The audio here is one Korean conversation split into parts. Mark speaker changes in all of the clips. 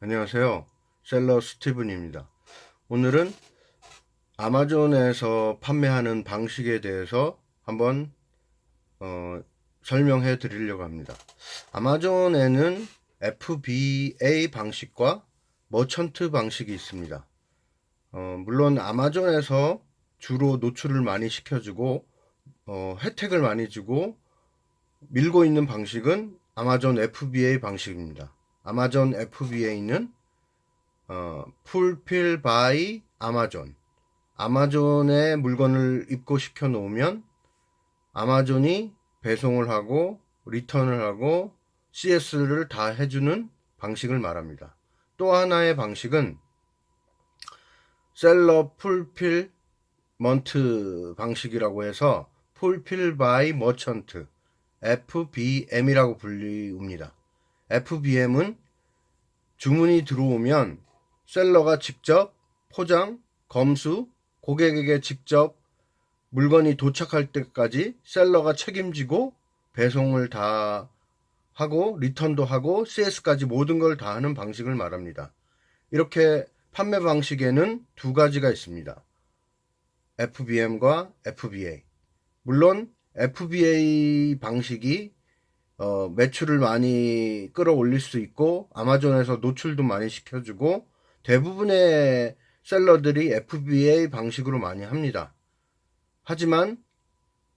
Speaker 1: 안녕하세요. 셀러 스티븐입니다. 오늘은 아마존에서 판매하는 방식에 대해서 한번 설명해 드리려고 합니다. 아마존에는 FBA 방식과 머천트 방식이 있습니다. 물론 아마존에서 주로 노출을 많이 시켜주고 혜택을 많이 주고 밀고 있는 방식은 아마존 FBA 방식입니다. 아마존 FBA는 풀필 바이 아마존. 아마존에 물건을 입고시켜 놓으면 아마존이 배송을 하고 리턴을 하고 CS를 다 해주는 방식을 말합니다. 또 하나의 방식은 셀러 풀필먼트 방식이라고 해서 풀필 바이 머천트 FBM이라고 불리웁니다. FBM은 주문이 들어오면 셀러가 직접 포장, 검수, 고객에게 직접 물건이 도착할 때까지 셀러가 책임지고 배송을 다 하고 리턴도 하고 CS까지 모든 걸 다 하는 방식을 말합니다. 이렇게 판매 방식에는 두 가지가 있습니다. FBM과 FBA. 물론 FBA 방식이 매출을 많이 끌어올릴 수 있고 아마존에서 노출도 많이 시켜주고 대부분의 셀러들이 FBA 방식으로 많이 합니다. 하지만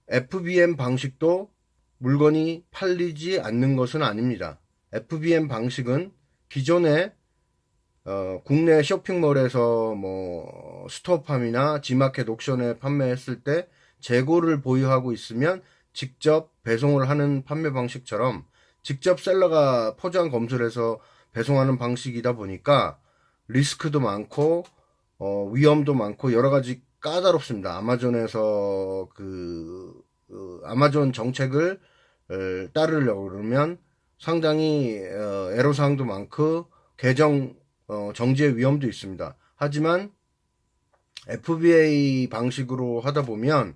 Speaker 1: FBM 방식도 물건이 팔리지 않는 것은 아닙니다. FBM 방식은 기존에 국내 쇼핑몰에서 스토어팜이나 지마켓 옥션에 판매했을 때 재고를 보유하고 있으면 직접 배송을 하는 판매 방식처럼 직접 셀러가 포장 검수를 해서 배송하는 방식이다 보니까 리스크도 많고 위험도 많고 여러 가지 까다롭습니다. 아마존에서 아마존 정책을 따르려고 그러면 상당히 애로사항도 많고 계정 정지의 위험도 있습니다. 하지만 FBA 방식으로 하다 보면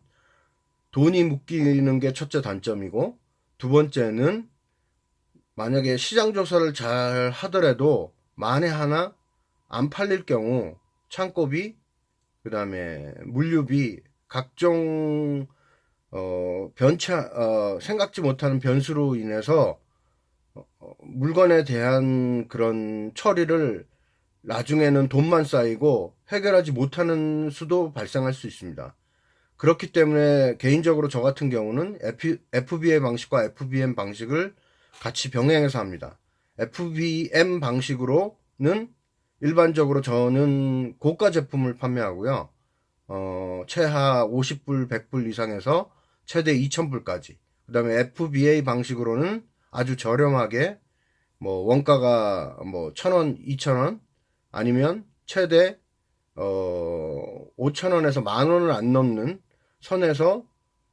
Speaker 1: 돈이 묶이는 게 첫째 단점이고 두 번째는 만약에 시장 조사를 잘 하더라도 만에 하나 안 팔릴 경우 창고비, 그 다음에 물류비, 각종 생각지 못하는 변수로 인해서 물건에 대한 그런 처리를 나중에는 돈만 쌓이고 해결하지 못하는 수도 발생할 수 있습니다. 그렇기 때문에 개인적으로 저 같은 경우는 FBA 방식과 FBM 방식을 같이 병행해서 합니다. FBM 방식으로는 일반적으로 저는 고가 제품을 판매하고요. 최하 50불, 100불 이상에서 최대 2000불까지. 그 다음에 FBA 방식으로는 아주 저렴하게 원가가 1000원, 2000원 아니면 최대 5,000원에서 만원을 안 넘는 선에서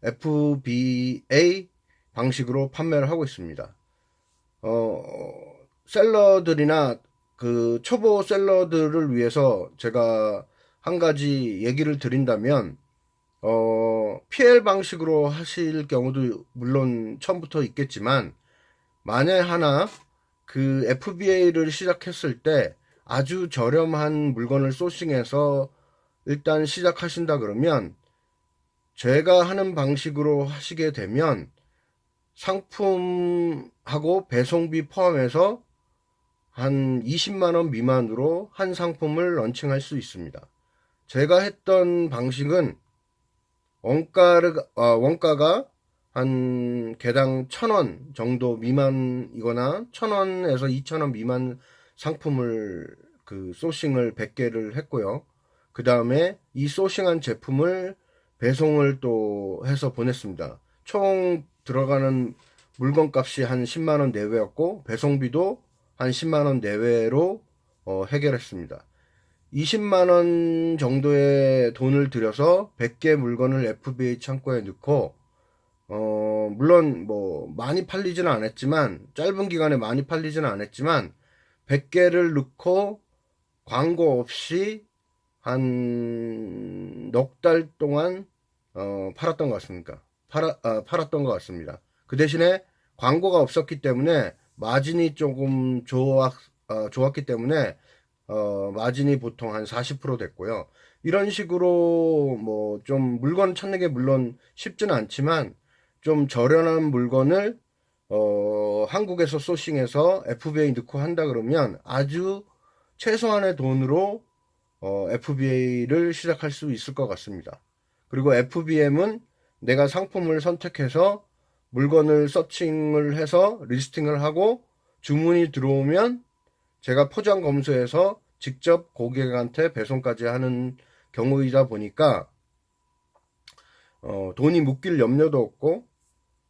Speaker 1: FBA 방식으로 판매를 하고 있습니다. 셀러들이나 그 초보 셀러들을 위해서 제가 한 가지 얘기를 드린다면, PL 방식으로 하실 경우도 물론 처음부터 있겠지만, 만에 하나 그 FBA를 시작했을 때 아주 저렴한 물건을 소싱해서 일단 시작하신다 그러면 제가 하는 방식으로 하시게 되면 상품하고 배송비 포함해서 한 20만원 미만으로 한 상품을 런칭할 수 있습니다. 제가 했던 방식은 원가가 한 개당 1000원 정도 미만이거나 1000원에서 2000원 미만 상품을 소싱을 100개를 했고요. 그 다음에 이 소싱한 제품을 배송을 또 해서 보냈습니다. 총 들어가는 물건 값이 한 10만원 내외였고 배송비도 한 10만원 내외로 해결했습니다. 20만원 정도의 돈을 들여서 100개 물건을 FBA 창고에 넣고 물론 많이 팔리지는 않았지만 짧은 기간에 많이 팔리지는 않았지만 100개를 넣고 광고 없이 한 넉 달 동안 팔았던 것 같습니다. 팔았던 것 같습니다. 그 대신에 광고가 없었기 때문에 마진이 조금 좋았기 때문에 마진이 보통 한 40% 됐고요. 이런 식으로 뭐 좀 물건 찾는 게 물론 쉽지는 않지만 좀 저렴한 물건을 한국에서 소싱해서 FBA 넣고 한다 그러면 아주 최소한의 돈으로 FBA를 시작할 수 있을 것 같습니다. 그리고 FBM은 내가 상품을 선택해서 물건을 서칭을 해서 리스팅을 하고 주문이 들어오면 제가 포장 검수해서 직접 고객한테 배송까지 하는 경우이다 보니까 돈이 묶일 염려도 없고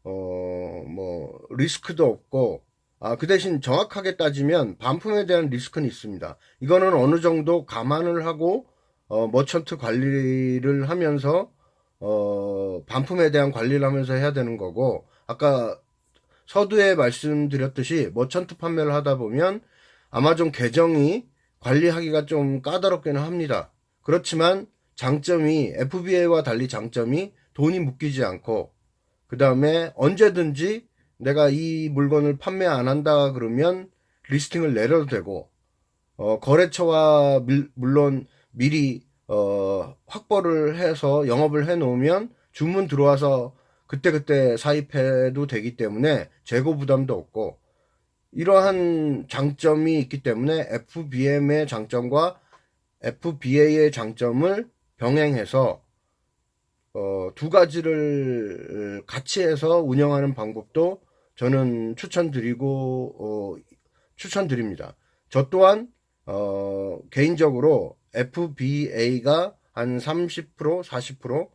Speaker 1: 뭐 리스크도 없고 그 대신 정확하게 따지면 반품에 대한 리스크는 있습니다. 이거는 어느 정도 감안을 하고 머천트 관리를 하면서 반품에 대한 관리를 하면서 해야 되는 거고, 아까 서두에 말씀드렸듯이 머천트 판매를 하다 보면 아마존 계정이 관리하기가 좀 까다롭기는 합니다. 그렇지만 장점이 FBA와 달리 장점이 돈이 묶이지 않고, 그 다음에 언제든지 내가 이 물건을 판매 안 한다 그러면 리스팅을 내려도 되고, 거래처와 물론 미리 확보를 해서 영업을 해 놓으면 주문 들어와서 그때그때 사입해도 되기 때문에 재고 부담도 없고, 이러한 장점이 있기 때문에 FBM의 장점과 FBA의 장점을 병행해서 두 가지를 같이 해서 운영하는 방법도 저는 추천드립니다. 저 또한 개인적으로 FBA가 한 30%, 40%,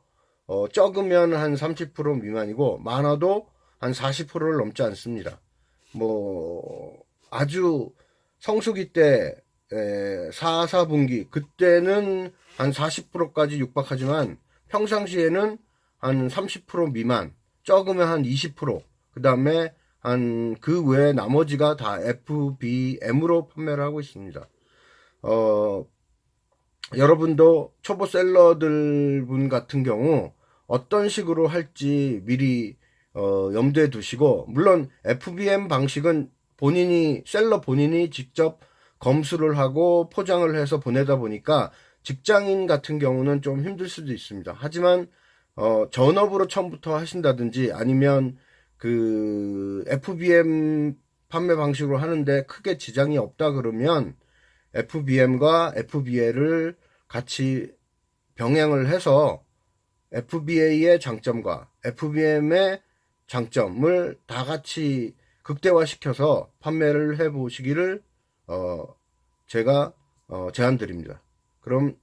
Speaker 1: 적으면 한 30% 미만이고 많아도 한 40%를 넘지 않습니다. 뭐 아주 성수기 때 4, 4분기 그때는 한 40%까지 육박하지만 평상시에는 한 30% 미만, 적으면 한 20%, 그 다음에 한 그 외에 나머지가 다 FBM으로 판매를 하고 있습니다. 여러분도 초보 셀러들 분 같은 경우 어떤 식으로 할지 미리 염두에 두시고, 물론 FBM 방식은 셀러 본인이 직접 검수를 하고 포장을 해서 보내다 보니까 직장인 같은 경우는 좀 힘들 수도 있습니다. 하지만 전업으로 처음부터 하신다든지 아니면 그 FBM 판매 방식으로 하는데 크게 지장이 없다 그러면 FBM과 FBA를 같이 병행을 해서 FBA의 장점과 FBM의 장점을 다 같이 극대화시켜서 판매를 해 보시기를 제가 제안드립니다. 그럼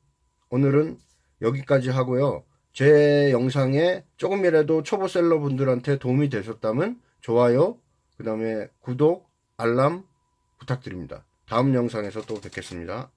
Speaker 1: 오늘은 여기까지 하고요. 제 영상에 조금이라도 초보셀러 분들한테 도움이 되셨다면 좋아요, 그 다음에 구독, 알람 부탁드립니다. 다음 영상에서 또 뵙겠습니다.